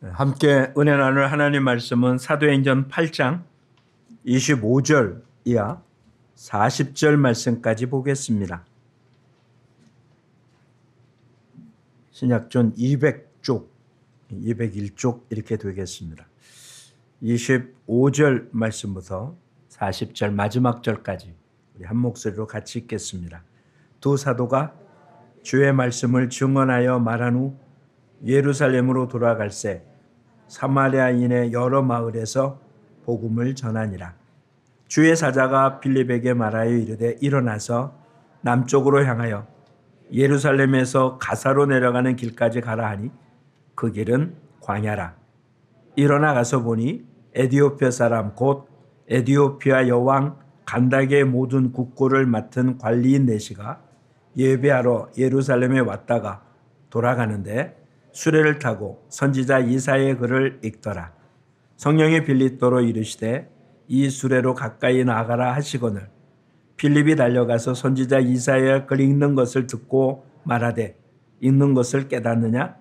함께 은혜 나눌 하나님 말씀은 사도행전 8장 25절 이하 40절 말씀까지 보겠습니다. 신약전 200쪽, 201쪽 이렇게 되겠습니다. 25절 말씀부터 40절 마지막 절까지 우리 한 목소리로 같이 읽겠습니다. 두 사도가 주의 말씀을 증언하여 말한 후 예루살렘으로 돌아갈새 사마리아인의 여러 마을에서 복음을 전하니라. 주의 사자가 빌립에게 말하여 이르되 일어나서 남쪽으로 향하여 예루살렘에서 가사로 내려가는 길까지 가라 하니 그 길은 광야라. 일어나 가서 보니 에디오피아 사람 곧 에디오피아 여왕 간다게의 모든 국고를 맡은 관리인 내시가 예배하러 예루살렘에 왔다가 돌아가는데 수레를 타고 선지자 이사야의 글을 읽더라. 성령이 빌립도로 이르시되 이 수레로 가까이 나가라 하시거늘 빌립이 달려가서 선지자 이사야의 글 읽는 것을 듣고 말하되 읽는 것을 깨닫느냐?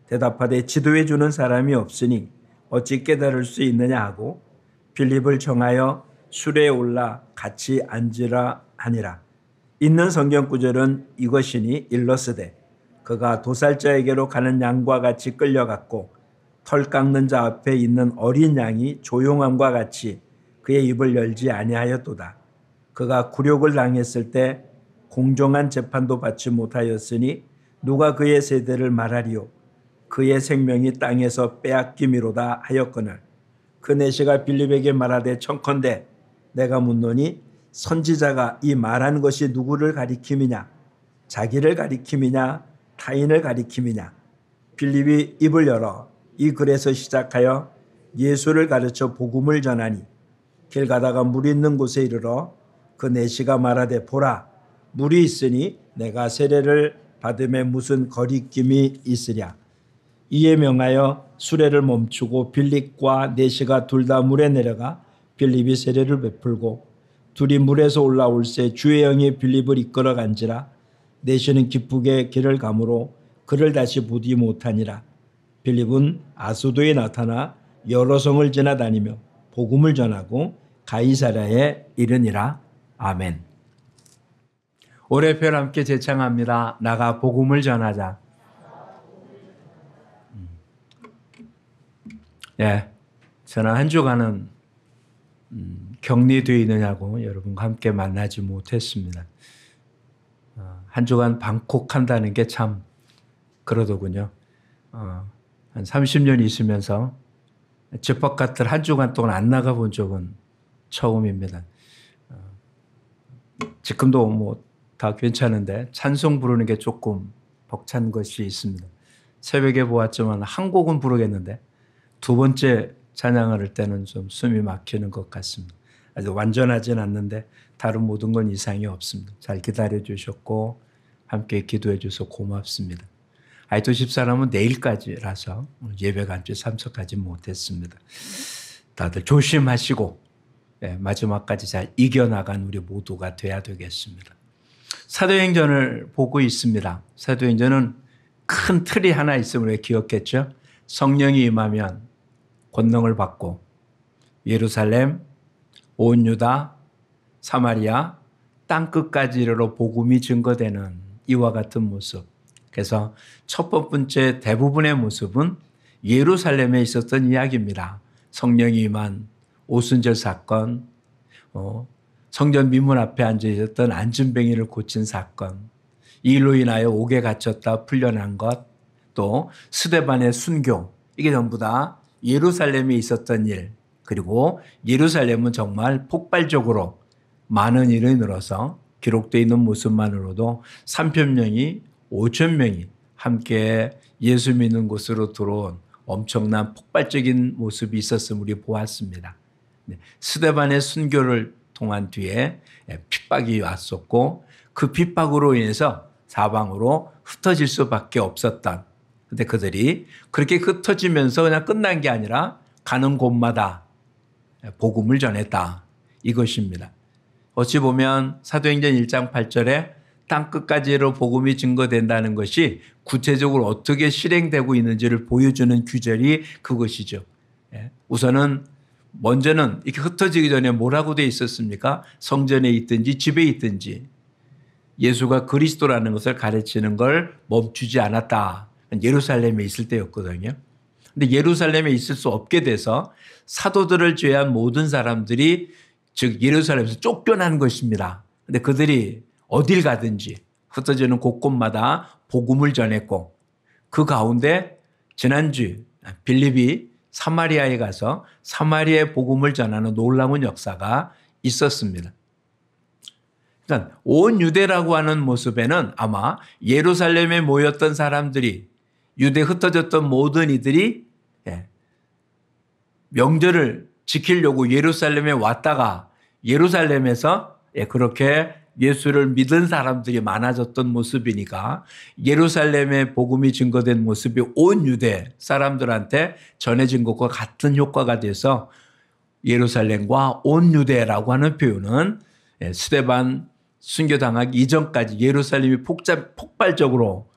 대답하되 지도해 주는 사람이 없으니 어찌 깨달을 수 있느냐 하고 빌립을 정하여 수레에 올라 같이 앉으라 하니라. 있는 성경 구절은 이것이니 일러스되 그가 도살자에게로 가는 양과 같이 끌려갔고 털 깎는 자 앞에 있는 어린 양이 조용함과 같이 그의 입을 열지 아니하였도다. 그가 굴욕을 당했을 때 공정한 재판도 받지 못하였으니 누가 그의 세대를 말하리요. 그의 생명이 땅에서 빼앗김이로다 하였거늘 그 내시가 빌립에게 말하되 청컨대 내가 묻노니 선지자가 이 말한 것이 누구를 가리킴이냐? 자기를 가리킴이냐? 타인을 가리킴이냐? 빌립이 입을 열어 이 글에서 시작하여 예수를 가르쳐 복음을 전하니 길 가다가 물이 있는 곳에 이르러 그 내시가 말하되 보라 물이 있으니 내가 세례를 받음에 무슨 거리낌이 있으랴. 이에 명하여 수레를 멈추고 빌립과 내시가 둘 다 물에 내려가 빌립이 세례를 베풀고 둘이 물에서 올라올새 주의 영이 빌립을 이끌어 간지라. 내시는 기쁘게 길을 가므로 그를 다시 보지 못하니라. 빌립은 아소도에 나타나 여러 성을 지나다니며 복음을 전하고 가이사랴에 이르니라. 아멘. 올해 별 함께 제창합니다. 나가 복음을 전하자. 저는 한 주간은 격리되어 있느냐고 여러분과 함께 만나지 못했습니다. 한 주간 방콕한다는 게 참 그러더군요. 한 30년 있으면서 집 바깥을 한 주간 동안 안 나가본 적은 처음입니다. 지금도 뭐 다 괜찮은데 찬송 부르는 게 조금 벅찬 것이 있습니다. 새벽에 보았지만 한 곡은 부르겠는데 두 번째 찬양을 할 때는 좀 숨이 막히는 것 같습니다. 아직 완전하진 않는데 다른 모든 건 이상이 없습니다. 잘 기다려 주셨고 함께 기도해 주셔서 고맙습니다. 아이도 집사람은 내일까지라서 예배 간주에 참석하지 못했습니다. 다들 조심하시고 마지막까지 잘 이겨나간 우리 모두가 돼야 되겠습니다. 사도행전을 보고 있습니다. 사도행전은 큰 틀이 하나 있음을 기억했죠. 성령이 임하면 권능을 받고 예루살렘, 온 유다, 사마리아, 땅끝까지 이르러 복음이 증거되는 이와 같은 모습. 그래서 첫 번째 대부분의 모습은 예루살렘에 있었던 이야기입니다. 성령이 임한 오순절 사건, 성전 미문 앞에 앉아 있었던 안진뱅이를 고친 사건, 이 일로 인하여 옥에 갇혔다 풀려난 것, 또 스데반의 순교, 이게 전부 다 예루살렘에 있었던 일, 그리고 예루살렘은 정말 폭발적으로 많은 일을 늘어서 기록되어 있는 모습만으로도 3,000명이 5,000명이 함께 예수 믿는 곳으로 들어온 엄청난 폭발적인 모습이 있었음을 우리 보았습니다. 스데반의 순교를 통한 뒤에 핍박이 왔었고 그 핍박으로 인해서 사방으로 흩어질 수밖에 없었던, 근데 그들이 그렇게 흩어지면서 그냥 끝난 게 아니라 가는 곳마다 복음을 전했다. 이것입니다. 어찌 보면 사도행전 1장 8절에 땅끝까지로 복음이 증거된다는 것이 구체적으로 어떻게 실행되고 있는지를 보여주는 규절이 그것이죠. 우선은 먼저는 이렇게 흩어지기 전에 뭐라고 돼 있었습니까? 성전에 있든지 집에 있든지 예수가 그리스도라는 것을 가르치는 걸 멈추지 않았다. 예루살렘에 있을 때였거든요. 근데 예루살렘에 있을 수 없게 돼서 사도들을 제외한 모든 사람들이 즉 예루살렘에서 쫓겨난 것입니다. 근데 그들이 어딜 가든지 흩어지는 곳곳마다 복음을 전했고 그 가운데 지난주 빌립이 사마리아에 가서 사마리아의 복음을 전하는 놀라운 역사가 있었습니다. 그러니까 온 유대라고 하는 모습에는 아마 예루살렘에 모였던 사람들이 유대 흩어졌던 모든 이들이 명절을 지키려고 예루살렘에 왔다가 예루살렘에서 그렇게 예수를 믿은 사람들이 많아졌던 모습이니까 예루살렘의 복음이 증거된 모습이 온 유대 사람들한테 전해진 것과 같은 효과가 돼서 예루살렘과 온 유대라고 하는 표현은 스데반 순교당하기 이전까지 예루살렘이 폭발적으로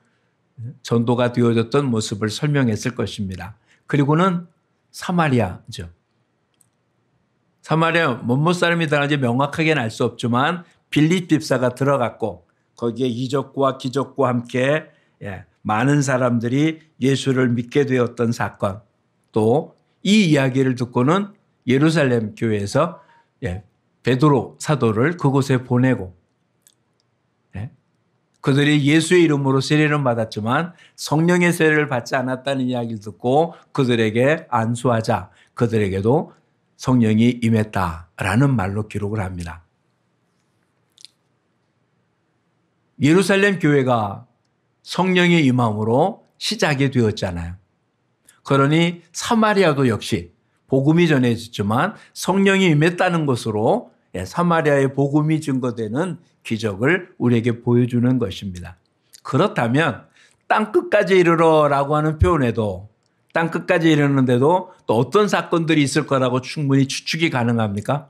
전도가 되어졌던 모습을 설명했을 것입니다. 그리고는 사마리아죠. 사마리아 뭐뭐 사람이 들어간지 명확하게는 알 수 없지만 빌립 집사가 들어갔고 거기에 이적과 기적과 함께 많은 사람들이 예수를 믿게 되었던 사건 또 이 이야기를 듣고는 예루살렘 교회에서 베드로 사도를 그곳에 보내고 그들이 예수의 이름으로 세례를 받았지만 성령의 세례를 받지 않았다는 이야기를 듣고 그들에게 안수하자 그들에게도 성령이 임했다라는 말로 기록을 합니다. 예루살렘 교회가 성령의 임함으로 시작이 되었잖아요. 그러니 사마리아도 역시 복음이 전해졌지만 성령이 임했다는 것으로 사마리아의 복음이 증거되는 기적을 우리에게 보여주는 것입니다. 그렇다면 땅끝까지 이르러라고 하는 표현에도 땅끝까지 이르는데도 또 어떤 사건들이 있을 거라고 충분히 추측이 가능합니까?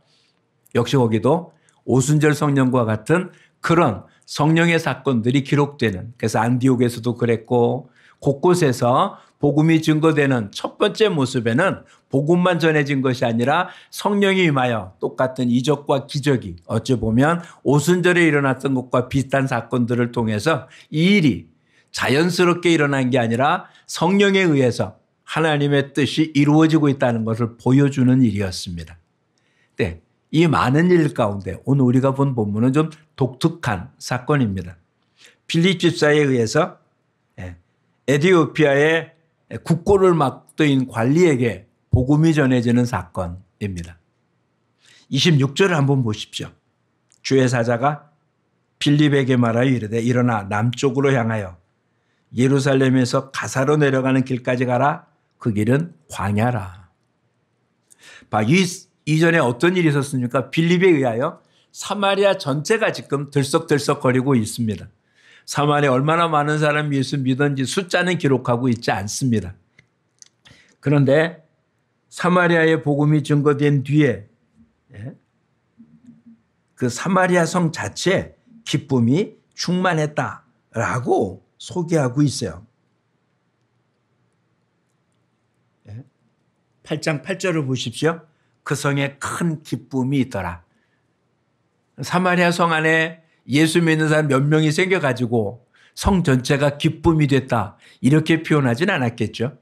역시 거기도 오순절 성령과 같은 그런 성령의 사건들이 기록되는 그래서 안디옥에서도 그랬고 곳곳에서 복음이 증거되는 첫 번째 모습에는 복음만 전해진 것이 아니라 성령이 임하여 똑같은 이적과 기적이 어찌 보면 오순절에 일어났던 것과 비슷한 사건들을 통해서 이 일이 자연스럽게 일어난 게 아니라 성령에 의해서 하나님의 뜻이 이루어지고 있다는 것을 보여주는 일이었습니다. 네, 이 많은 일 가운데 오늘 우리가 본 본문은 좀 독특한 사건입니다. 빌립 집사에 의해서 에티오피아의 국고를 맡은 관리에게 복음이 전해지는 사건입니다. 26절을 한번 보십시오. 주의 사자가 빌립에게 말하여 이르되 일어나 남쪽으로 향하여 예루살렘에서 가사로 내려가는 길까지 가라. 그 길은 광야라. 이전에 어떤 일이 있었습니까? 빌립에 의하여 사마리아 전체가 지금 들썩들썩거리고 있습니다. 사마리아에 얼마나 많은 사람이 예수 믿었는지 숫자는 기록하고 있지 않습니다. 그런데 사마리아의 복음이 증거된 뒤에 그 사마리아 성 자체에 기쁨이 충만했다라고 소개하고 있어요. 8장 8절을 보십시오. 그 성에 큰 기쁨이 있더라. 사마리아 성 안에 예수 믿는 사람 몇 명이 생겨가지고 성 전체가 기쁨이 됐다. 이렇게 표현하진 않았겠죠.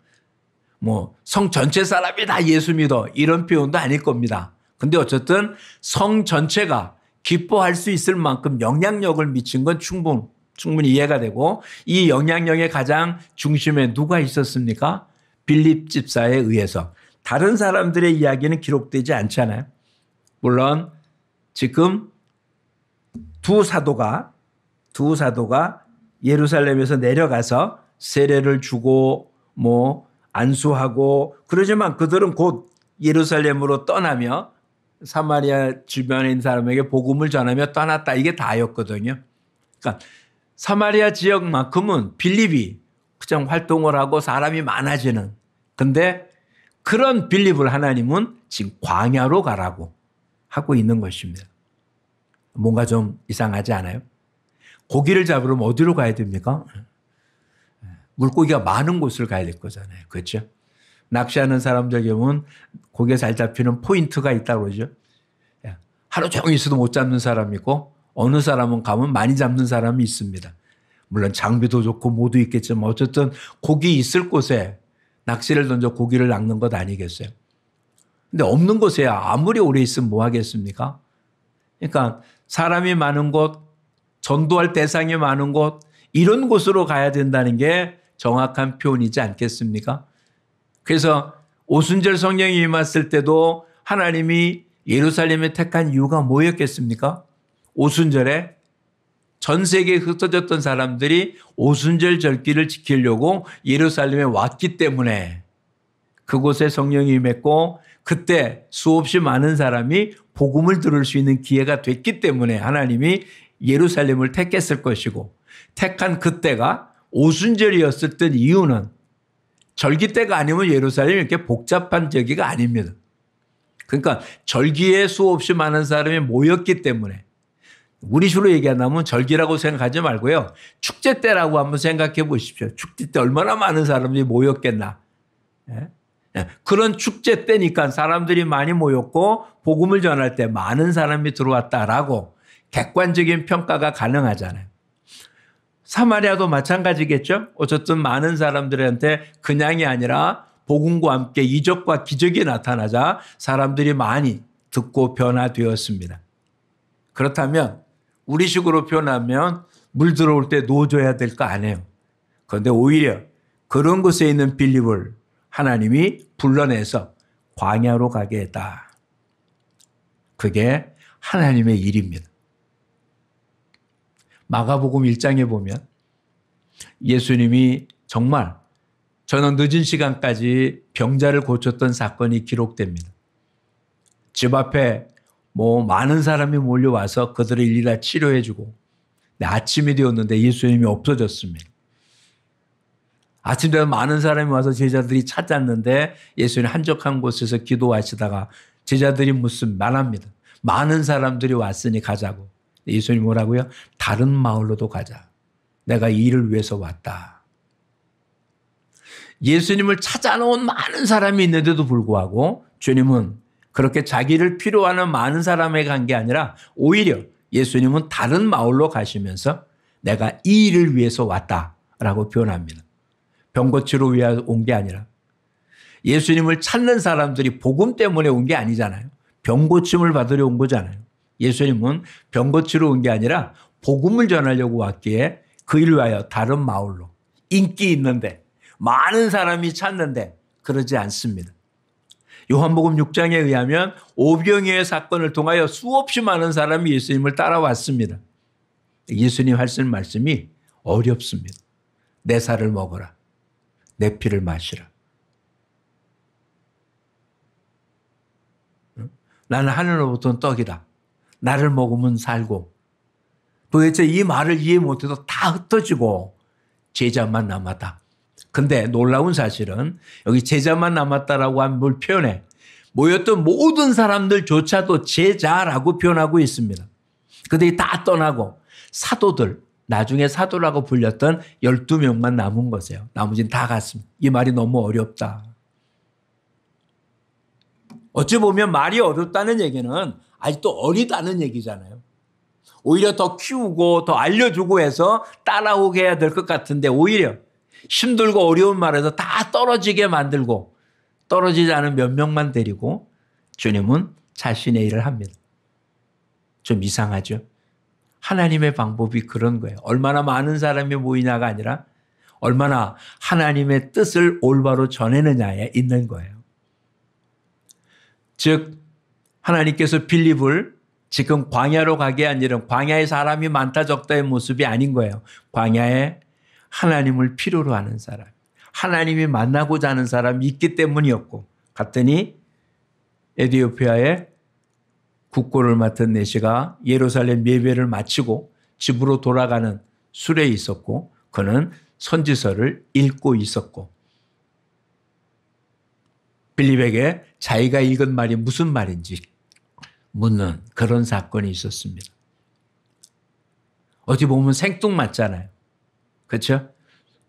뭐 성 전체 사람이 다 예수 믿어. 이런 표현도 아닐 겁니다. 근데 어쨌든 성 전체가 기뻐할 수 있을 만큼 영향력을 미친 건 충분히 이해가 되고 이 영향력의 가장 중심에 누가 있었습니까? 빌립 집사에 의해서. 다른 사람들의 이야기는 기록되지 않잖아요. 물론 지금 두 사도가 예루살렘에서 내려가서 세례를 주고 뭐 안수하고 그러지만 그들은 곧 예루살렘으로 떠나며 사마리아 주변에 있는 사람에게 복음을 전하며 떠났다. 이게 다였거든요. 그러니까 사마리아 지역만큼은 빌립이 그냥 활동을 하고 사람이 많아지는. 근데 그런 빌립을 하나님은 지금 광야로 가라고 하고 있는 것입니다. 뭔가 좀 이상하지 않아요? 고기를 잡으려면 어디로 가야 됩니까? 물고기가 많은 곳을 가야 될 거잖아요. 그렇죠? 낚시하는 사람들 경우는 고기가 잘 잡히는 포인트가 있다고 그러죠. 하루 종일 있어도 못 잡는 사람이 있고 어느 사람은 가면 많이 잡는 사람이 있습니다. 물론 장비도 좋고 모두 있겠지만 어쨌든 고기 있을 곳에 낚시를 던져 고기를 낚는 것 아니겠어요? 근데 없는 곳에 아무리 오래 있으면 뭐 하겠습니까? 그러니까 사람이 많은 곳, 전도할 대상이 많은 곳, 이런 곳으로 가야 된다는 게 정확한 표현이지 않겠습니까? 그래서 오순절 성령이 임했을 때도 하나님이 예루살렘에 택한 이유가 뭐였겠습니까? 오순절에 전 세계에 흩어졌던 사람들이 오순절 절기를 지키려고 예루살렘에 왔기 때문에 그곳에 성령이 임했고 그때 수없이 많은 사람이 복음을 들을 수 있는 기회가 됐기 때문에 하나님이 예루살렘을 택했을 것이고 택한 그때가 오순절이었을 때 이유는 절기 때가 아니면 예루살렘이 이렇게 복잡한 절기가 아닙니다. 그러니까 절기에 수없이 많은 사람이 모였기 때문에 우리식으로 얘기한다면 절기라고 생각하지 말고요. 축제 때라고 한번 생각해 보십시오. 축제 때 얼마나 많은 사람들이 모였겠나. 그런 축제 때니까 사람들이 많이 모였고 복음을 전할 때 많은 사람이 들어왔다라고 객관적인 평가가 가능하잖아요. 사마리아도 마찬가지겠죠. 어쨌든 많은 사람들한테 그냥이 아니라 복음과 함께 이적과 기적이 나타나자 사람들이 많이 듣고 변화되었습니다. 그렇다면 우리식으로 표현하면 물 들어올 때 놓아줘야 될 거 아니에요. 그런데 오히려 그런 곳에 있는 빌립을 하나님이 불러내서 광야로 가게 했다. 그게 하나님의 일입니다. 마가복음 1장에 보면 예수님이 정말 저는 늦은 시간까지 병자를 고쳤던 사건이 기록됩니다. 집 앞에 많은 사람이 몰려와서 그들을 일일이 치료해주고 아침이 되었는데 예수님이 없어졌습니다. 아침 되면 많은 사람이 와서 제자들이 찾았는데 예수님 한적한 곳에서 기도하시다가 제자들이 말합니다. 많은 사람들이 왔으니 가자고. 예수님이 뭐라고요? 다른 마을로도 가자. 내가 이 일을 위해서 왔다. 예수님을 찾아놓은 많은 사람이 있는데도 불구하고 주님은 그렇게 자기를 필요하는 많은 사람에게 간 게 아니라 오히려 예수님은 다른 마을로 가시면서 내가 이 일을 위해서 왔다라고 표현합니다. 병 고치러 온 게 아니라 예수님을 찾는 사람들이 복음 때문에 온 게 아니잖아요. 병 고침을 받으려 온 거잖아요. 예수님은 병 고치러 온 게 아니라 복음을 전하려고 왔기에 그 일을 위하여 다른 마을로 인기 있는데 많은 사람이 찾는데 그러지 않습니다. 요한복음 6장에 의하면 오병이어의 사건을 통하여 수없이 많은 사람이 예수님을 따라왔습니다. 예수님 하시는 말씀이 어렵습니다. 내 살을 먹어라. 내 피를 마시라. 나는 하늘로부터 온 떡이다. 나를 먹으면 살고. 도대체 이 말을 이해 못해도 다 흩어지고 제자만 남았다. 근데 놀라운 사실은 여기 제자만 남았다라고 하면 뭘 표현해? 모였던 모든 사람들조차도 제자라고 표현하고 있습니다. 그들이 다 떠나고 사도들, 나중에 사도라고 불렸던 12명만 남은 거세요. 나머지는 다 갔습니다. 이 말이 너무 어렵다. 어찌 보면 말이 어렵다는 얘기는 아직도 어리다는 얘기잖아요. 오히려 더 키우고 더 알려주고 해서 따라오게 해야 될 것 같은데 오히려 힘들고 어려운 말에서 다 떨어지게 만들고 떨어지지 않은 몇 명만 데리고 주님은 자신의 일을 합니다. 좀 이상하죠? 하나님의 방법이 그런 거예요. 얼마나 많은 사람이 모이냐가 아니라 얼마나 하나님의 뜻을 올바로 전해느냐에 있는 거예요. 즉 하나님께서 빌립을 지금 광야로 가게 한 일은 광야에 사람이 많다 적다의 모습이 아닌 거예요. 광야에 하나님을 필요로 하는 사람, 하나님이 만나고자 하는 사람이 있기 때문이었고 갔더니 에디오피아의 국고를 맡은 내시가 예루살렘 예배를 마치고 집으로 돌아가는 술에 있었고 그는 선지서를 읽고 있었고 빌립에게 자기가 읽은 말이 무슨 말인지 묻는 그런 사건이 있었습니다. 어디 보면 생뚱맞잖아요. 그렇죠?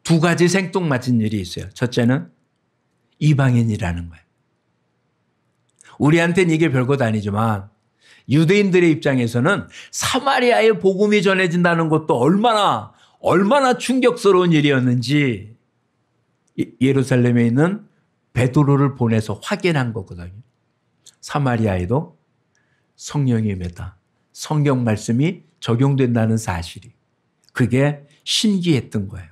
두 가지 생뚱맞은 일이 있어요. 첫째는 이방인이라는 거예요. 우리한테는 이게 별것 아니지만 유대인들의 입장에서는 사마리아의 복음이 전해진다는 것도 얼마나 충격스러운 일이었는지 예루살렘에 있는 베드로를 보내서 확인한 거거든요. 사마리아에도 성령이 임했다. 성경 말씀이 적용된다는 사실이. 그게 신기했던 거예요.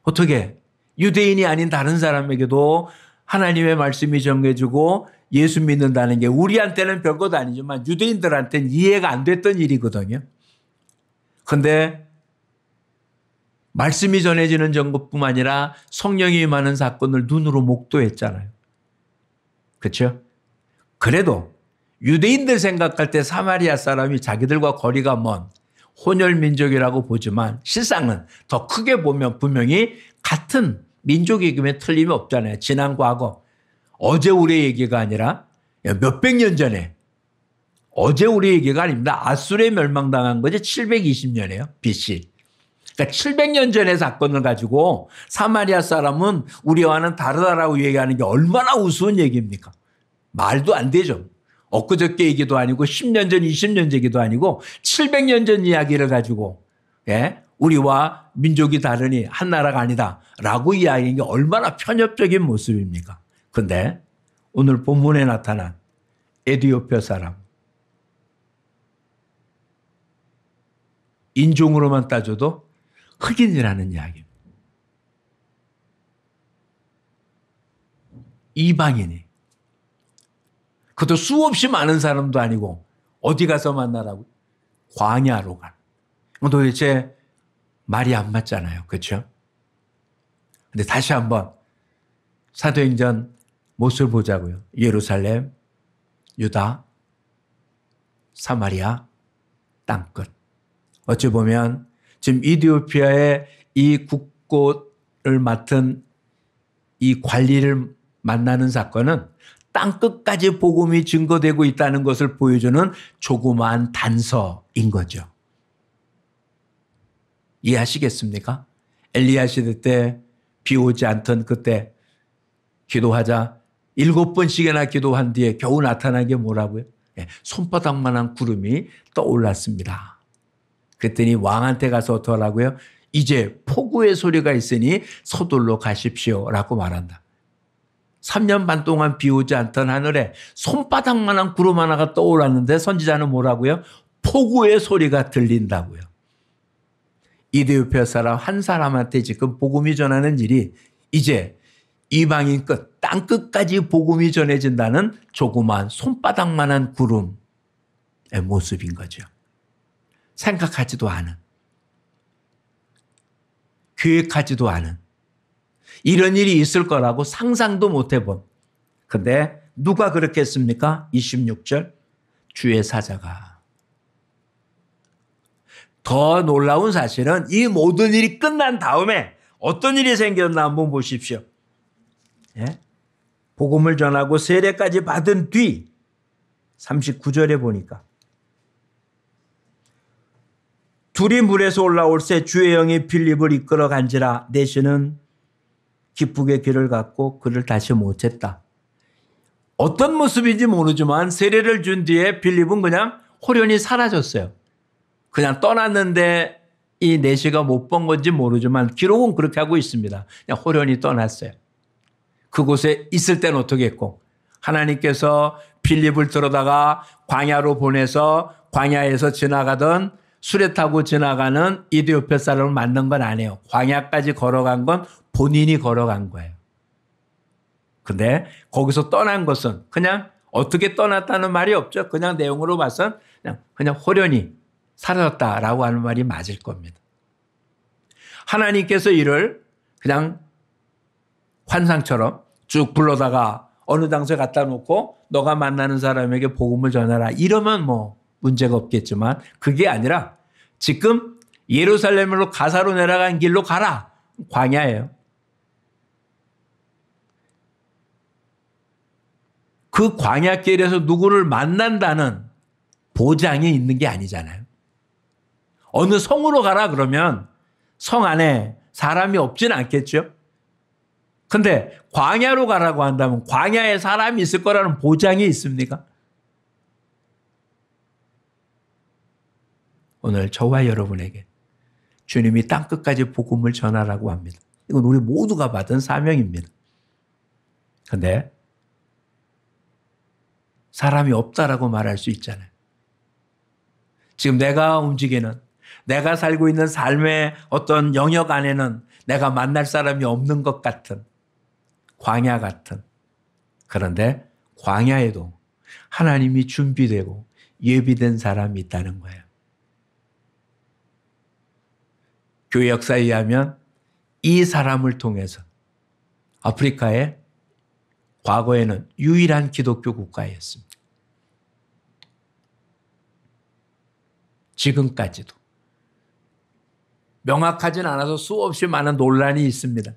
어떻게 유대인이 아닌 다른 사람에게도 하나님의 말씀이 전해지고 예수 믿는다는 게 우리한테는 별것 아니지만 유대인들한테는 이해가 안 됐던 일이거든요. 그런데 말씀이 전해지는 것뿐만 아니라 성령이 임하는 사건을 눈으로 목도했잖아요. 그렇죠? 그래도 유대인들 생각할 때 사마리아 사람이 자기들과 거리가 먼 혼혈민족이라고 보지만 실상은 더 크게 보면 분명히 같은 민족이기에 틀림이 없잖아요. 지난 과거. 어제 우리의 얘기가 아니라 몇백 년 전에 어제 우리의 얘기가 아닙니다. 아수르에 멸망당한 거지 720년이에요. BC. 그러니까 700년 전의 사건을 가지고 사마리아 사람은 우리와는 다르다라고 얘기하는 게 얼마나 우스운 얘기입니까? 말도 안 되죠. 엊그저께 얘기도 아니고 10년 전, 20년 전 얘기도 아니고 700년 전 이야기를 가지고 우리와 민족이 다르니 한 나라가 아니다라고 이야기하는 게 얼마나 편협적인 모습입니까? 그런데 오늘 본문에 나타난 에티오피아 사람 인종으로만 따져도 흑인이라는 이야기입니다. 이방인이. 그것도 수없이 많은 사람도 아니고 어디 가서 만나라고? 광야로 가는. 도대체 말이 안 맞잖아요. 그렇죠? 근데 다시 한번 사도행전 모습을 보자고요. 예루살렘, 유다, 사마리아, 땅끝. 어찌 보면 지금 이디오피아의 이 국고를 맡은 이 관리를 만나는 사건은 땅끝까지 복음이 증거되고 있다는 것을 보여주는 조그마한 단서인 거죠. 이해하시겠습니까? 엘리야 시대 때 비 오지 않던 그때 기도하자 7번씩이나 기도한 뒤에 겨우 나타난 게 뭐라고요? 손바닥만한 구름이 떠올랐습니다. 그랬더니 왕한테 가서 어떡하라고요? 이제 폭우의 소리가 있으니 서둘러 가십시오라고 말한다. 3년 반 동안 비 오지 않던 하늘에 손바닥만한 구름 하나가 떠올랐는데 선지자는 뭐라고요? 폭우의 소리가 들린다고요. 이디오피아 사람 한 사람한테 지금 복음이 전하는 일이 이제 이방인 끝, 땅 끝까지 복음이 전해진다는 조그마한 손바닥만한 구름의 모습인 거죠. 생각하지도 않은, 계획하지도 않은 이런 일이 있을 거라고 상상도 못 해본. 근데 누가 그렇게 했습니까? 26절 주의 사자가. 더 놀라운 사실은 이 모든 일이 끝난 다음에 어떤 일이 생겼나 한번 보십시오. 복음을 전하고 세례까지 받은 뒤 39절에 보니까 둘이 물에서 올라올 새 주의 영이 빌립을 이끌어 간지라 내시는 기쁘게 길을 갔고 그를 다시 못 챘다. 어떤 모습인지 모르지만 세례를 준 뒤에 빌립은 그냥 호련히 사라졌어요. 그냥 떠났는데 이 내시가 못 본 건지 모르지만 기록은 그렇게 하고 있습니다. 그냥 호련히 떠났어요. 그곳에 있을 때는 어떻게 했고 하나님께서 빌립을 들어다가 광야로 보내서 광야에서 지나가던 수레 타고 지나가는 이디오피아 사람을 만난 건 아니에요. 광야까지 걸어간 건 본인이 걸어간 거예요. 근데 거기서 떠난 것은 그냥 어떻게 떠났다는 말이 없죠. 그냥 내용으로 봐선 그냥 호련히 사라졌다라고 하는 말이 맞을 겁니다. 하나님께서 이를 그냥 환상처럼 쭉 불러다가 어느 장소에 갖다 놓고 너가 만나는 사람에게 복음을 전하라. 이러면 뭐 문제가 없겠지만 그게 아니라 지금 예루살렘으로 가사로 내려간 길로 가라. 광야예요. 그 광야길에서 누구를 만난다는 보장이 있는 게 아니잖아요. 어느 성으로 가라 그러면 성 안에 사람이 없지는 않겠죠. 근데 광야로 가라고 한다면 광야에 사람이 있을 거라는 보장이 있습니까? 오늘 저와 여러분에게 주님이 땅끝까지 복음을 전하라고 합니다. 이건 우리 모두가 받은 사명입니다. 근데 사람이 없다라고 말할 수 있잖아요. 지금 내가 움직이는, 내가 살고 있는 삶의 어떤 영역 안에는 내가 만날 사람이 없는 것 같은, 광야 같은. 그런데 광야에도 하나님이 준비되고 예비된 사람이 있다는 거예요. 교회 역사에 의하면 이 사람을 통해서 아프리카의 과거에는 유일한 기독교 국가였습니다. 지금까지도. 명확하진 않아서 수없이 많은 논란이 있습니다.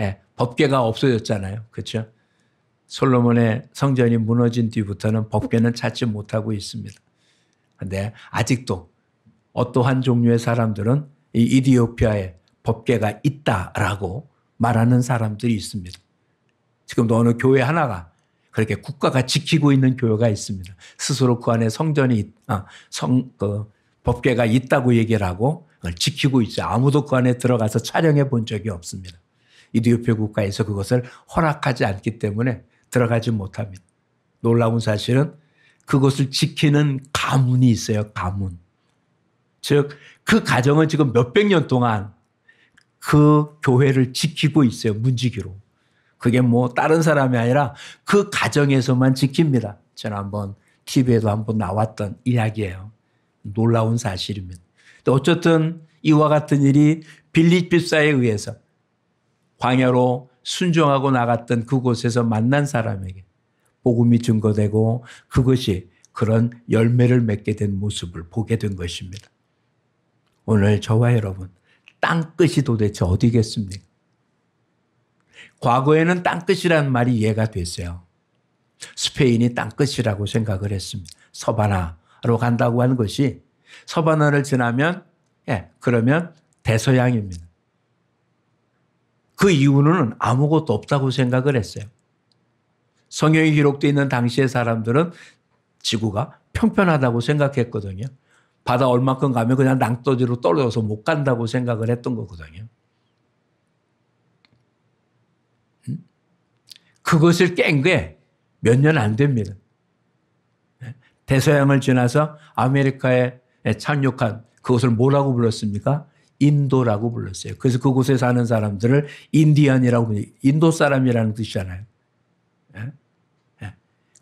예, 법궤가 없어졌잖아요. 그렇죠? 솔로몬의 성전이 무너진 뒤부터는 법궤는 찾지 못하고 있습니다. 그런데 아직도 어떠한 종류의 사람들은 이 이디오피아에 법궤가 있다라고 말하는 사람들이 있습니다. 지금도 어느 교회 하나가 그렇게 국가가 지키고 있는 교회가 있습니다. 스스로 그 안에 성전이 법궤가 있다고 얘기를 하고 그걸 지키고 있어요. 아무도 그 안에 들어가서 촬영해 본 적이 없습니다. 이디오피아 국가에서 그것을 허락하지 않기 때문에 들어가지 못합니다. 놀라운 사실은 그것을 지키는 가문이 있어요. 가문. 즉 그 가정은 지금 몇백 년 동안 그 교회를 지키고 있어요. 문지기로. 그게 뭐 다른 사람이 아니라 그 가정에서만 지킵니다. 저는 한번 TV에도 한번 나왔던 이야기예요. 놀라운 사실입니다. 어쨌든 이와 같은 일이 빌립 집사에 의해서 광야로 순종하고 나갔던 그곳에서 만난 사람에게 복음이 증거되고 그것이 그런 열매를 맺게 된 모습을 보게 된 것입니다. 오늘 저와 여러분, 땅끝이 도대체 어디겠습니까? 과거에는 땅끝이라는 말이 이해가 됐어요. 스페인이 땅끝이라고 생각을 했습니다. 서바나로 간다고 하는 것이 서바나를 지나면 그러면 대서양입니다. 그 이유는 아무것도 없다고 생각을 했어요. 성경이 기록되어 있는 당시의 사람들은 지구가 평평하다고 생각했거든요. 바다 얼마큼 가면 그냥 낭떠지로 떨어져서 못 간다고 생각을 했던 거거든요. 그것을 깬 게 몇 년 안 됩니다. 대서양을 지나서 아메리카에 착륙한 그것을 뭐라고 불렀습니까? 인도라고 불렀어요. 그래서 그곳에 사는 사람들을 인디언이라고 불러요. 인도 사람이라는 뜻이잖아요.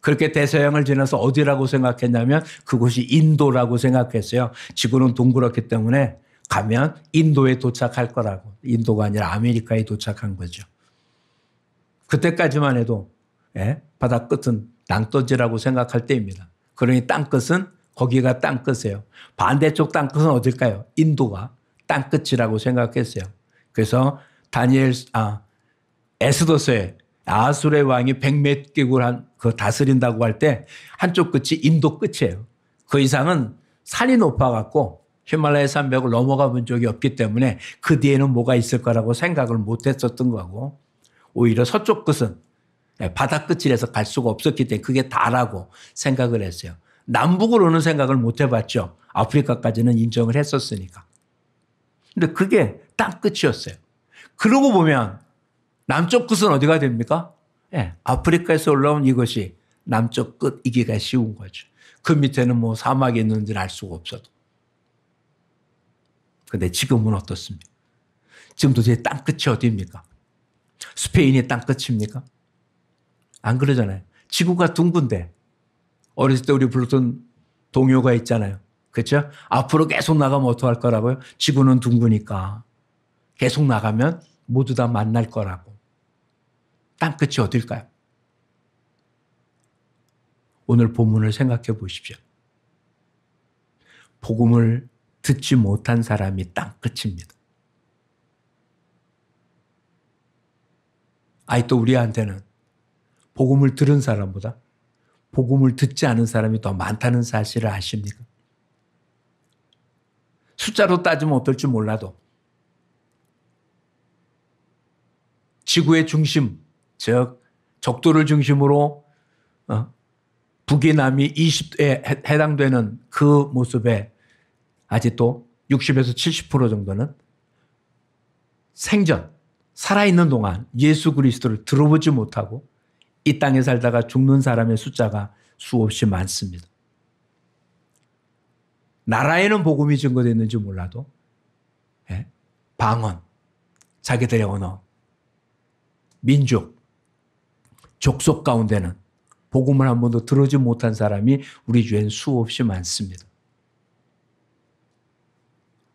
그렇게 대서양을 지나서 어디라고 생각했냐면 그곳이 인도라고 생각했어요. 지구는 동그랗기 때문에 가면 인도에 도착할 거라고. 인도가 아니라 아메리카에 도착한 거죠. 그때까지만 해도 바다 끝은 낭떠지라고 생각할 때입니다. 그러니 땅끝은 거기가 땅끝이에요. 반대쪽 땅끝은 어딜까요? 인도가 땅끝이라고 생각했어요. 그래서 에스더서에 아수르의 왕이 백몇 개국을 다스린다고 할 때 한쪽 끝이 인도 끝이에요. 그 이상은 산이 높아갖고 히말라야 산맥을 넘어가 본 적이 없기 때문에 그 뒤에는 뭐가 있을 거라고 생각을 못 했었던 거고 오히려 서쪽 끝은 바다 끝이라서 갈 수가 없었기 때문에 그게 다라고 생각을 했어요. 남북으로는 생각을 못 해봤죠. 아프리카까지는 인정을 했었으니까. 근데 그게 땅 끝이었어요. 그러고 보면 남쪽 끝은 어디가 됩니까? 아프리카에서 올라온 이것이 남쪽 끝이기가 쉬운 거죠. 그 밑에는 뭐 사막이 있는지는 알 수가 없어도. 근데 지금은 어떻습니까? 지금 도대체 땅 끝이 어디입니까? 스페인이 땅 끝입니까? 안 그러잖아요. 지구가 둥근데 어렸을 때 우리 불렀던 동요가 있잖아요. 그렇죠? 앞으로 계속 나가면 어떡할 거라고요? 지구는 둥그니까. 계속 나가면 모두 다 만날 거라고. 땅끝이 어딜까요? 오늘 본문을 생각해 보십시오. 복음을 듣지 못한 사람이 땅끝입니다. 또 우리한테는 복음을 들은 사람보다 복음을 듣지 않은 사람이 더 많다는 사실을 아십니까? 숫자로 따지면 어떨지 몰라도 지구의 중심, 즉 적도를 중심으로 북이 남이 20에 해당되는 그 모습에 아직도 60에서 70% 정도는 생전 살아있는 동안 예수 그리스도를 들어보지 못하고 이 땅에 살다가 죽는 사람의 숫자가 수없이 많습니다. 나라에는 복음이 증거됐는지 몰라도 방언, 자기들의 언어, 민족, 족속 가운데는 복음을 한 번도 들어지 못한 사람이 우리 주엔 수없이 많습니다.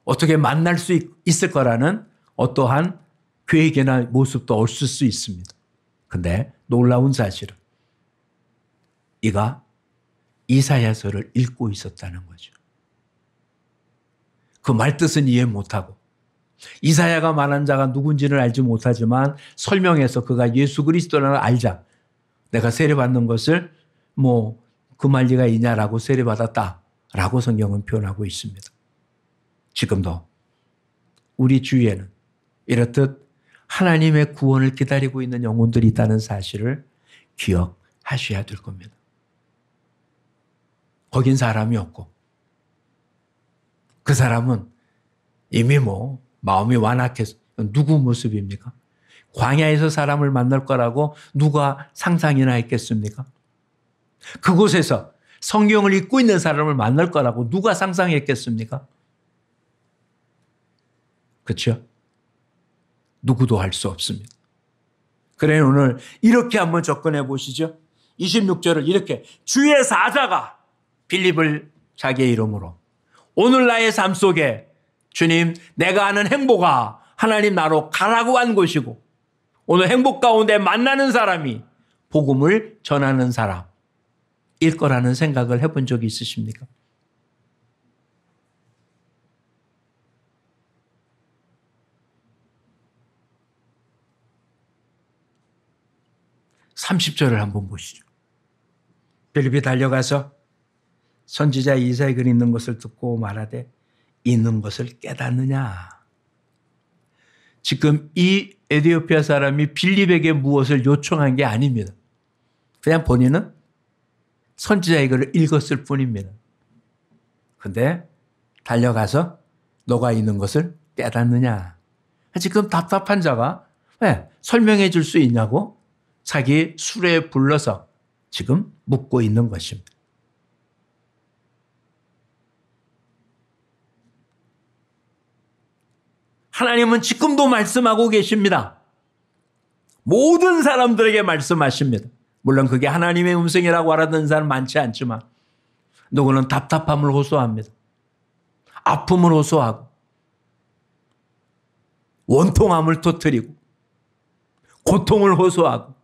어떻게 만날 수 있을 거라는 어떠한 계획이나 모습도 없을 수 있습니다. 근데 놀라운 사실은 이가 이사야서를 읽고 있었다는 거죠. 그 말뜻은 이해 못하고 이사야가 말한 자가 누군지는 알지 못하지만 설명해서 그가 예수 그리스도라는 걸 알자. 내가 세례받는 것을 그 말리가 있냐라고 세례받았다라고 성경은 표현하고 있습니다. 지금도 우리 주위에는 이렇듯 하나님의 구원을 기다리고 있는 영혼들이 있다는 사실을 기억하셔야 될 겁니다. 거긴 사람이 없고 그 사람은 이미 마음이 완악해서 누구 모습입니까? 광야에서 사람을 만날 거라고 누가 상상이나 했겠습니까? 그곳에서 성경을 읽고 있는 사람을 만날 거라고 누가 상상했겠습니까? 그렇죠? 누구도 할 수 없습니다. 그래 오늘 이렇게 한번 접근해 보시죠. 26절을 이렇게 주의 사자가 빌립을 자기의 이름으로 오늘 나의 삶 속에 주님 내가 아는 행보가 하나님 나로 가라고 한 곳이고 오늘 행복 가운데 만나는 사람이 복음을 전하는 사람일 거라는 생각을 해본 적이 있으십니까? (30절을) 한번 보시죠. 빌립이 달려가서 선지자 이사야의 글이 있는 것을 듣고 말하되 있는 것을 깨닫느냐. 지금 이 에티오피아 사람이 빌립에게 무엇을 요청한 게 아닙니다. 그냥 본인은 선지자의 글을 읽었을 뿐입니다. 근데 달려가서 너가 있는 것을 깨닫느냐. 지금 답답한 자가 왜 설명해 줄 수 있냐고 자기 수레에 불러서 지금 묻고 있는 것입니다. 하나님은 지금도 말씀하고 계십니다. 모든 사람들에게 말씀하십니다. 물론 그게 하나님의 음성이라고 알아듣는 사람 많지 않지만 누구는 답답함을 호소합니다. 아픔을 호소하고 원통함을 터뜨리고 고통을 호소하고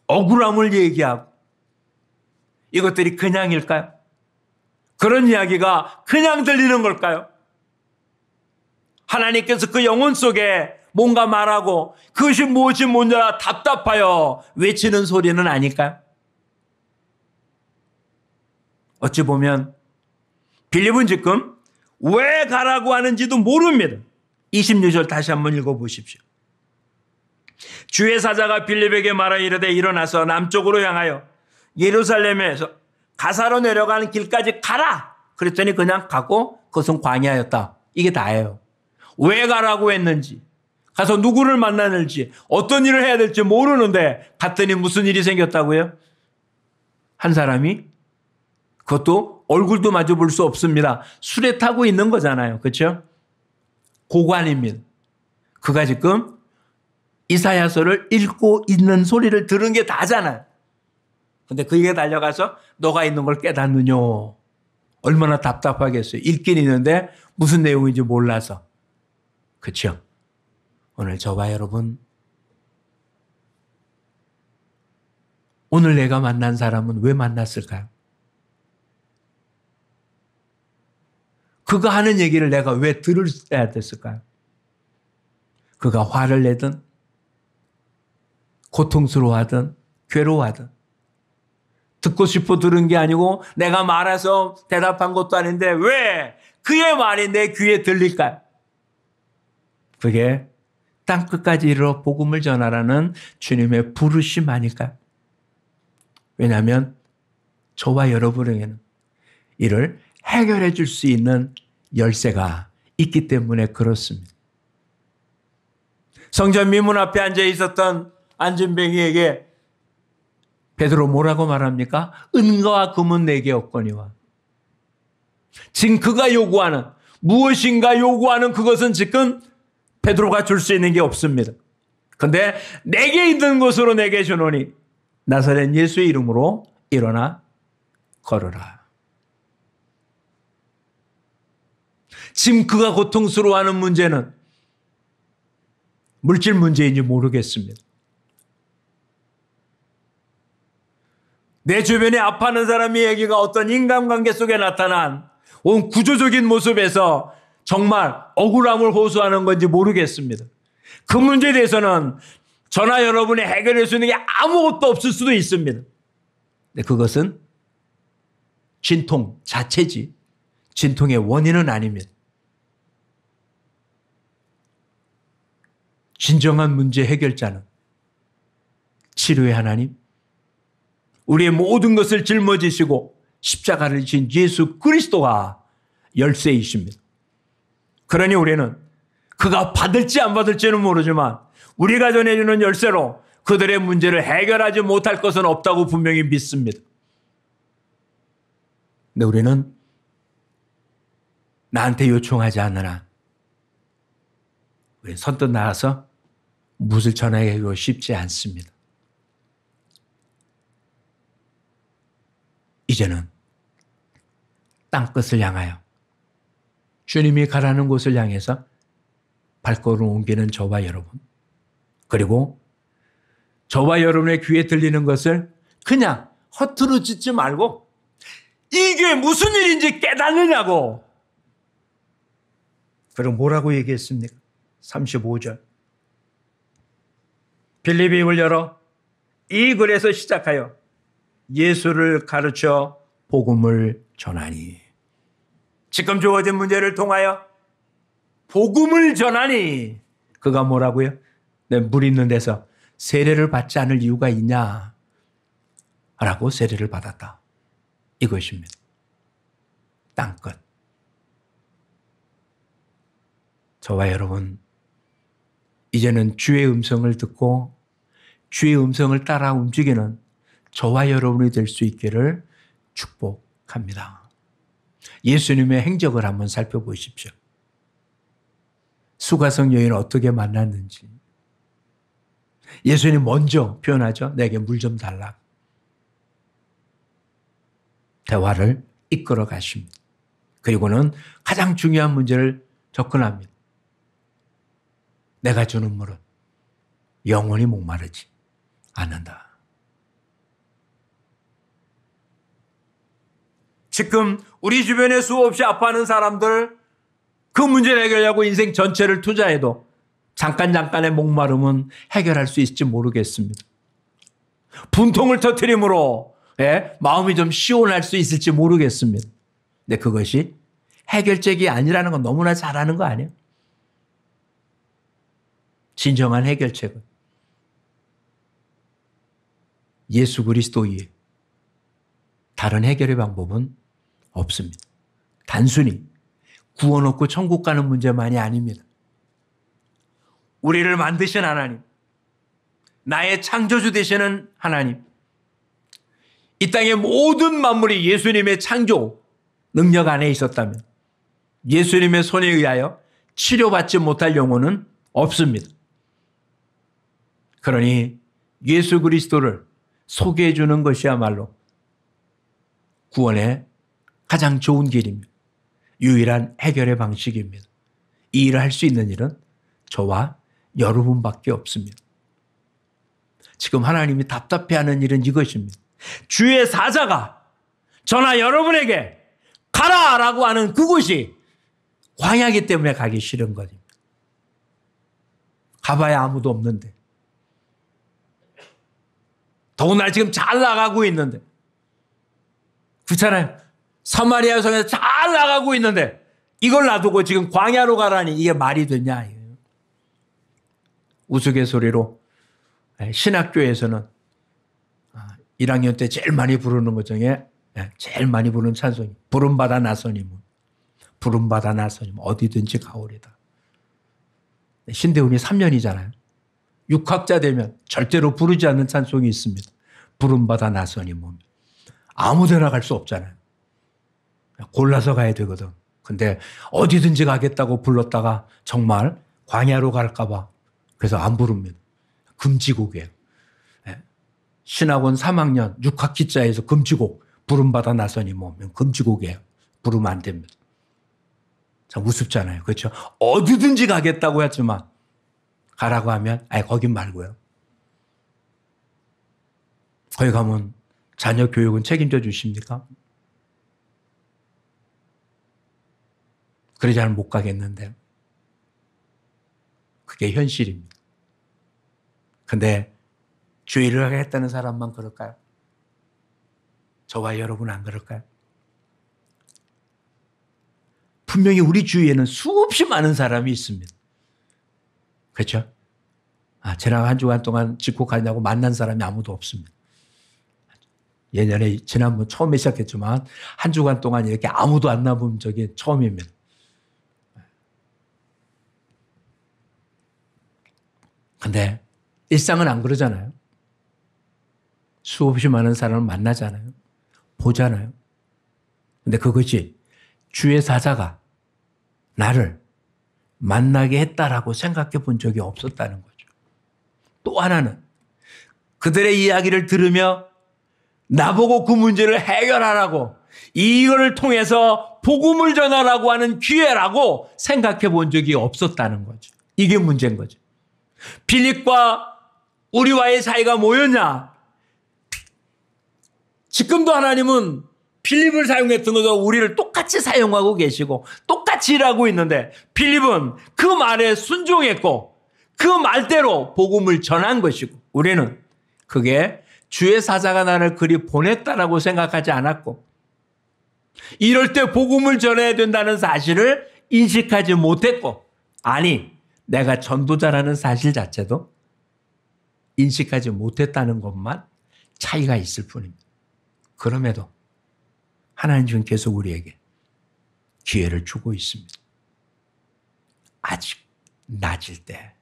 억울함을 얘기하고 이것들이 그냥일까요? 그런 이야기가 그냥 들리는 걸까요? 하나님께서 그 영혼 속에 뭔가 말하고 그것이 무엇이 뭔지 답답하여 외치는 소리는 아닐까요? 어찌 보면 빌립은 지금 왜 가라고 하는지도 모릅니다. 26절 다시 한번 읽어보십시오. 주의 사자가 빌립에게 말하 이르되 일어나서 남쪽으로 향하여 예루살렘에서 가사로 내려가는 길까지 가라. 그랬더니 그냥 가고 그것은 광야였다. 이게 다예요. 왜 가라고 했는지 가서 누구를 만나는지 어떤 일을 해야 될지 모르는데 갔더니 무슨 일이 생겼다고요? 한 사람이 그것도 얼굴도 마주 볼 수 없습니다. 수레 타고 있는 거잖아요. 그렇죠? 고관입니다. 그가 지금 이사야서를 읽고 있는 소리를 들은 게 다잖아요. 근데 그에게 달려가서 너가 있는 걸 깨닫느냐. 얼마나 답답하겠어요. 읽긴 있는데 무슨 내용인지 몰라서. 그렇죠? 오늘 저와 여러분 오늘 내가 만난 사람은 왜 만났을까요? 그가 하는 얘기를 내가 왜 들어야 됐을까요? 그가 화를 내든 고통스러워하든 괴로워하든 듣고 싶어 들은 게 아니고 내가 말해서 대답한 것도 아닌데 왜 그의 말이 내 귀에 들릴까요? 그게 땅끝까지 이르러 복음을 전하라는 주님의 부르심 아닐까요? 왜냐하면 저와 여러분에게는 이를 해결해 줄 수 있는 열쇠가 있기 때문에 그렇습니다. 성전 미문 앞에 앉아 있었던 안진뱅이에게 베드로 뭐라고 말합니까? 은과 금은 내게 없거니와. 지금 그가 요구하는, 무엇인가 요구하는 그것은 지금 베드로가 줄 수 있는 게 없습니다. 그런데 내게 있는 것으로 내게 주노니 나사렛 예수의 이름으로 일어나 걸어라. 지금 그가 고통스러워하는 문제는 물질 문제인지 모르겠습니다. 내 주변에 아파하는 사람의 얘기가 어떤 인간관계 속에 나타난 온 구조적인 모습에서 정말 억울함을 호소하는 건지 모르겠습니다. 그 문제에 대해서는 저나 여러분이 해결할 수 있는 게 아무것도 없을 수도 있습니다. 근데 그것은 진통 자체지 진통의 원인은 아닙니다. 진정한 문제 해결자는 치료의 하나님, 우리의 모든 것을 짊어지시고 십자가를 지신 예수 그리스도가 열쇠이십니다. 그러니 우리는 그가 받을지 안 받을지는 모르지만 우리가 전해주는 열쇠로 그들의 문제를 해결하지 못할 것은 없다고 분명히 믿습니다. 근데 우리는 나한테 요청하지 않으나 우리 선뜻 나와서 무엇을 전하기가 쉽지 않습니다. 이제는 땅끝을 향하여 주님이 가라는 곳을 향해서 발걸음을 옮기는 저와 여러분, 그리고 저와 여러분의 귀에 들리는 것을 그냥 허투루 짓지 말고 이게 무슨 일인지 깨닫느냐고. 그럼 뭐라고 얘기했습니까? 35절. 빌립이 입을 열어 이 글에서 시작하여 예수를 가르쳐 복음을 전하니. 지금 주어진 문제를 통하여 복음을 전하니. 그가 뭐라고요? 물 있는 데서 세례를 받지 않을 이유가 있냐? 라고 세례를 받았다. 이것입니다. 땅끝. 저와 여러분, 이제는 주의 음성을 듣고 주의 음성을 따라 움직이는 저와 여러분이 될 수 있기를 축복합니다. 예수님의 행적을 한번 살펴보십시오. 수가성 여인을 어떻게 만났는지. 예수님 먼저 표현하죠. 내게 물 좀 달라. 대화를 이끌어 가십니다. 그리고는 가장 중요한 문제를 접근합니다. 내가 주는 물은 영원히 목마르지 않는다. 지금 우리 주변에 수없이 아파하는 사람들, 그 문제를 해결하려고 인생 전체를 투자해도 잠깐의 목마름은 해결할 수 있을지 모르겠습니다. 분통을 터뜨림으로 마음이 좀 시원할 수 있을지 모르겠습니다. 근데 그것이 해결책이 아니라는 건 너무나 잘 아는 거 아니에요? 진정한 해결책은 예수 그리스도 위에 다른 해결의 방법은 없습니다. 단순히 구원 얻고 천국 가는 문제만이 아닙니다. 우리를 만드신 하나님, 나의 창조주 되시는 하나님, 이 땅의 모든 만물이 예수님의 창조 능력 안에 있었다면 예수님의 손에 의하여 치료받지 못할 영혼은 없습니다. 그러니 예수 그리스도를 소개해 주는 것이야말로 구원의 가장 좋은 길입니다. 유일한 해결의 방식입니다. 이 일을 할 수 있는 일은 저와 여러분밖에 없습니다. 지금 하나님이 답답해하는 일은 이것입니다. 주의 사자가 저나 여러분에게 가라라고 하는 그곳이 광야이기 때문에 가기 싫은 것입니다. 가봐야 아무도 없는데, 더군다나 지금 잘 나가고 있는데, 그렇잖아요. 사마리아 성에서 잘 나가고 있는데 이걸 놔두고 지금 광야로 가라니 이게 말이 되냐. 우스갯소리로 신학교에서는 1학년 때 제일 많이 부르는 것 중에 제일 많이 부르는 찬송이 부름받아 나서님은 부름받아 나서님 어디든지 가오리다. 신대훈이 3년이잖아요. 6학자 되면 절대로 부르지 않는 찬송이 있습니다. 부름받아 나서님은 아무 데나 갈 수 없잖아요. 골라서 가야 되거든. 근데 어디든지 가겠다고 불렀다가 정말 광야로 갈까 봐 그래서 안 부릅니다. 금지곡이에요. 신학원 3학년 6학기자에서 금지곡 부름받아 나서니 오면 금지곡이에요. 부르면 안 됩니다. 참 우습잖아요. 그렇죠? 어디든지 가겠다고 했지만 가라고 하면 거긴 말고요. 거기 가면 자녀 교육은 책임져 주십니까? 그러지 않으면 못 가겠는데 그게 현실입니다. 근데 죄를 하겠다는 사람만 그럴까요? 저와 여러분 안 그럴까요? 분명히 우리 주위에는 수없이 많은 사람이 있습니다. 그렇죠? 지난 한 주간 동안 집콕하냐고 만난 사람이 아무도 없습니다. 예전에 지난번 처음에 시작했지만 한 주간 동안 이렇게 아무도 안 나본 적이 처음입니다. 근데 일상은 안 그러잖아요. 수없이 많은 사람을 만나잖아요. 보잖아요. 근데 그것이 주의 사자가 나를 만나게 했다라고 생각해 본 적이 없었다는 거죠. 또 하나는 그들의 이야기를 들으며 나보고 그 문제를 해결하라고 이거를 통해서 복음을 전하라고 하는 기회라고 생각해 본 적이 없었다는 거죠. 이게 문제인 거죠. 빌립과 우리와의 사이가 뭐였냐? 지금도 하나님은 빌립을 사용했던 것과 우리를 똑같이 사용하고 계시고 똑같이 일하고 있는데 빌립은 그 말에 순종했고 그 말대로 복음을 전한 것이고 우리는 그게 주의 사자가 나를 그리 보냈다라고 생각하지 않았고 이럴 때 복음을 전해야 된다는 사실을 인식하지 못했고 내가 전도자라는 사실 자체도 인식하지 못했다는 것만 차이가 있을 뿐입니다. 그럼에도 하나님은 계속 우리에게 기회를 주고 있습니다. 아직 낮을 때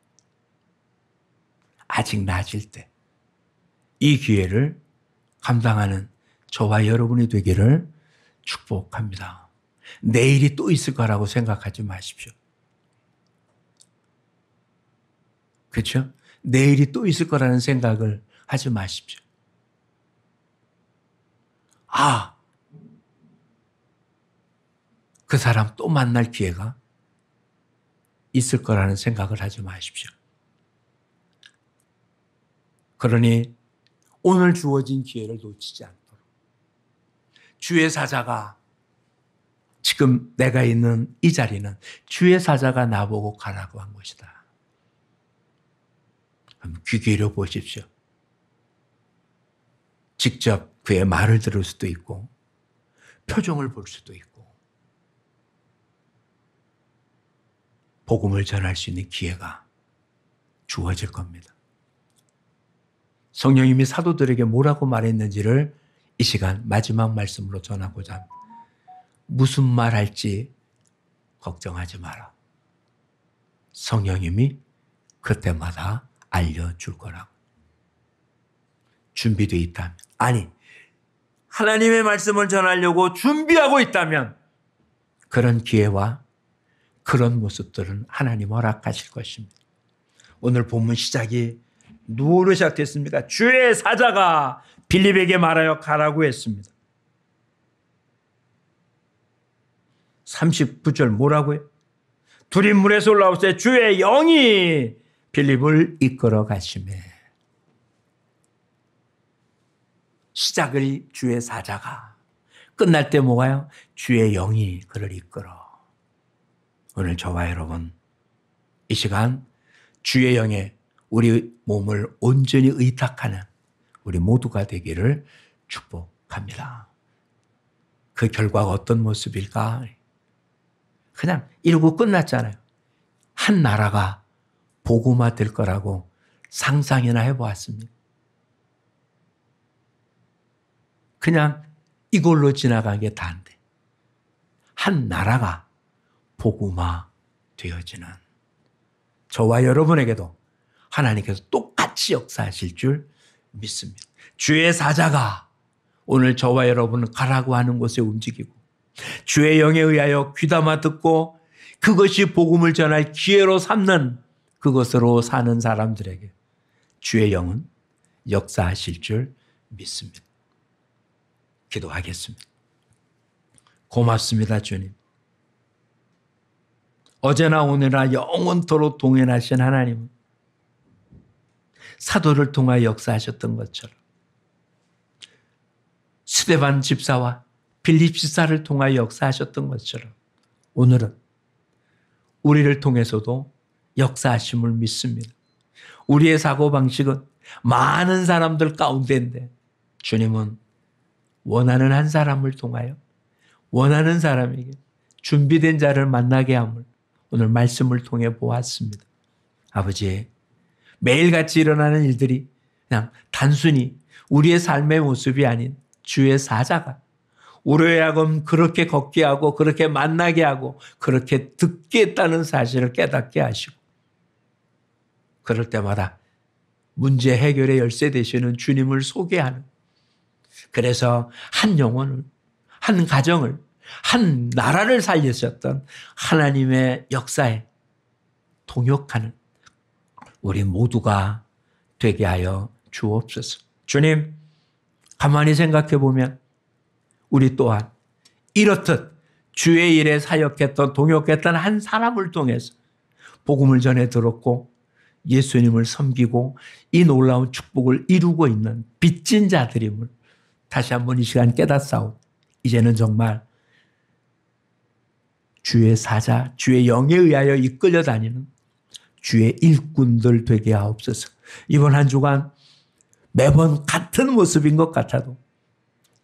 이 기회를 감당하는 저와 여러분이 되기를 축복합니다. 내일이 또 있을 거라고 생각하지 마십시오. 그렇죠? 내일이 또 있을 거라는 생각을 하지 마십시오. 그 사람 또 만날 기회가 있을 거라는 생각을 하지 마십시오. 그러니 오늘 주어진 기회를 놓치지 않도록 주의 사자가 지금 내가 있는 이 자리는 주의 사자가 나보고 가라고 한 것이다. 귀 기울여 보십시오. 직접 그의 말을 들을 수도 있고 표정을 볼 수도 있고 복음을 전할 수 있는 기회가 주어질 겁니다. 성령님이 사도들에게 뭐라고 말했는지를 이 시간 마지막 말씀으로 전하고자 합니다. 무슨 말 할지 걱정하지 마라. 성령님이 그때마다 알려줄 거라고. 준비되어 있다면, 하나님의 말씀을 전하려고 준비하고 있다면 그런 기회와 그런 모습들은 하나님 허락하실 것입니다. 오늘 본문 시작이 누구로 시작됐습니까? 주의 사자가 빌립에게 말하여 가라고 했습니다. 39절 뭐라고요? 둘이 물에서 올라오세 주의 영이 빌립을 이끌어 가시매. 시작을 주의 사자가, 끝날 때 뭐가요? 주의 영이 그를 이끌어. 오늘 저와 여러분 이 시간 주의 영에 우리 몸을 온전히 의탁하는 우리 모두가 되기를 축복합니다. 그 결과가 어떤 모습일까? 그냥 이러고 끝났잖아요. 한 나라가 복음화 될 거라고 상상이나 해보았습니다. 그냥 이걸로 지나간 게 다인데 한 나라가 복음화 되어지는 저와 여러분에게도 하나님께서 똑같이 역사하실 줄 믿습니다. 주의 사자가 오늘 저와 여러분을 가라고 하는 곳에 움직이고 주의 영에 의하여 귀담아 듣고 그것이 복음을 전할 기회로 삼는 그것으로 사는 사람들에게 주의 영은 역사하실 줄 믿습니다. 기도하겠습니다. 고맙습니다, 주님. 어제나 오늘나 영원토록 동행하신 하나님은 사도를 통하여 역사하셨던 것처럼 스데반 집사와 빌립 집사를 통하여 역사하셨던 것처럼 오늘은 우리를 통해서도 역사하심을 믿습니다. 우리의 사고방식은 많은 사람들 가운데인데 주님은 원하는 한 사람을 통하여 원하는 사람에게 준비된 자를 만나게 함을 오늘 말씀을 통해 보았습니다. 아버지, 매일같이 일어나는 일들이 그냥 단순히 우리의 삶의 모습이 아닌 주의 사자가 우리의 하여금 그렇게 걷게 하고 그렇게 만나게 하고 그렇게 듣게 했다는 사실을 깨닫게 하시고 그럴 때마다 문제 해결의 열쇠 되시는 주님을 소개하는 그래서 한 영혼을 한 가정을 한 나라를 살리셨던 하나님의 역사에 동역하는 우리 모두가 되게 하여 주옵소서. 주님, 가만히 생각해 보면 우리 또한 이렇듯 주의 일에 사역했던 동역했던 한 사람을 통해서 복음을 전해 들었고 예수님을 섬기고 이 놀라운 축복을 이루고 있는 빚진 자들임을 다시 한번 이 시간 깨닫사오. 이제는 정말 주의 사자, 주의 영에 의하여 이끌려 다니는 주의 일꾼들 되게 하옵소서. 이번 한 주간 매번 같은 모습인 것 같아도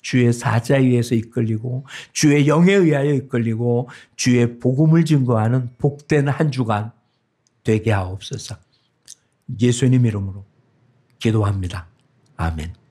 주의 사자에 의해서 이끌리고 주의 영에 의하여 이끌리고 주의 복음을 증거하는 복된 한 주간 되게 하옵소서. 예수님 이름으로 기도합니다. 아멘.